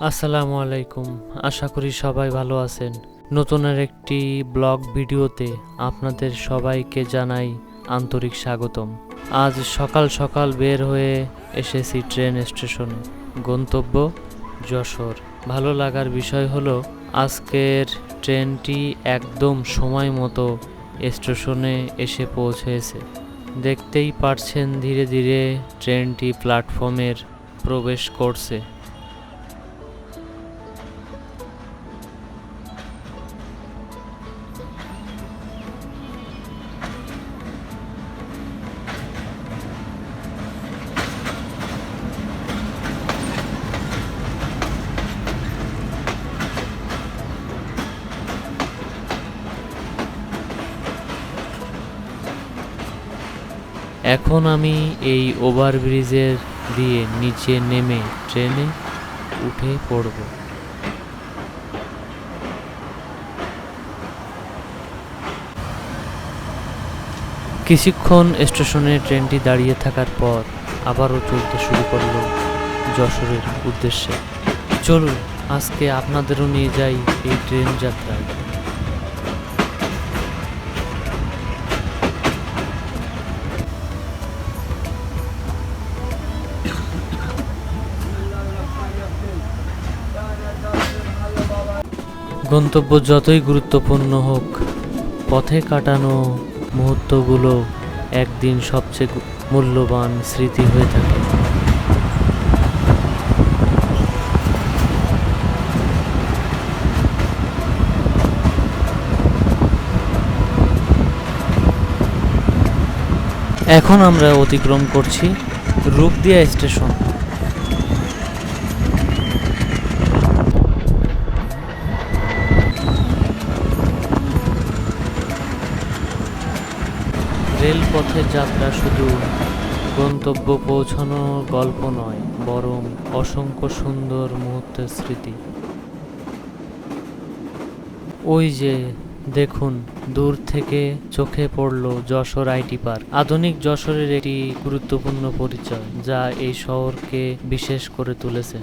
আসসালামু আলাইকুম। আশা করি সবাই ভালো আছেন। নতুন একটি ব্লগ ভিডিওতে আপনাদের সবাইকে জানাই আন্তরিক স্বাগতম। আজ সকাল সকাল বের হয়ে এসেছি ট্রেন স্টেশনে, গন্তব্য যশোর। ভালো লাগার বিষয় হলো আজকের ট্রেনটি একদম সময় মতো স্টেশনে এসে পৌঁছেছে। দেখতেই পারছেন ধীরে ধীরে ট্রেনটি প্ল্যাটফর্মের প্রবেশ করছে। এখন আমি এই ওভারব্রিজের দিয়ে নিচে নেমে ট্রেনে উঠে পড়ব। কিছুক্ষণ স্টেশনে ট্রেনটি দাঁড়িয়ে থাকার পর আবারও চলতে শুরু করলো যশোরের উদ্দেশ্যে। চলুন আজকে আপনাদেরও নিয়ে যাই এই ট্রেন যাত্রায়। গন্তব্য যতই গুরুত্বপূর্ণ হোক, পথে কাটানো মুহূর্তগুলো একদিন সবচেয়ে মূল্যবান স্মৃতি হয়ে থাকে। এখন আমরা অতিক্রম করছি রূপদিয়া স্টেশন। রেলপথের যাত্রা শুধু গন্তব্য পৌঁছানোর গল্প নয়, বরং অসংখ্য সুন্দর মুহূর্তের স্মৃতি। ওই যে দেখুন, দূর থেকে চোখে পড়ল যশোর আইটি পার্ক, আধুনিক যশোরের একটি গুরুত্বপূর্ণ পরিচয় যা এই শহরকে বিশেষ করে তুলেছে।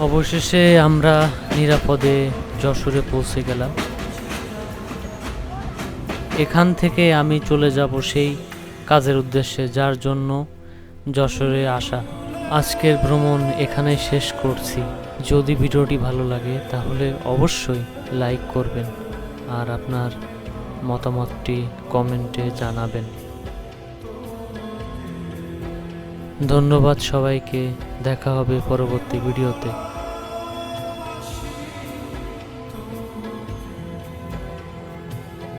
অবশেষে আমরা নিরাপদে যশোরে পৌঁছে গেলাম। এখান থেকে আমি চলে যাব সেই কাজের উদ্দেশ্যে যার জন্য যশোরে আসা। আজকের ভ্রমণ এখানে শেষ করছি। যদি ভিডিওটি ভালো লাগে তাহলে অবশ্যই লাইক করবেন আর আপনার মতামতটি কমেন্টে জানাবেন। ধন্যবাদ সবাইকে। দেখা হবে পরবর্তী ভিডিওতে।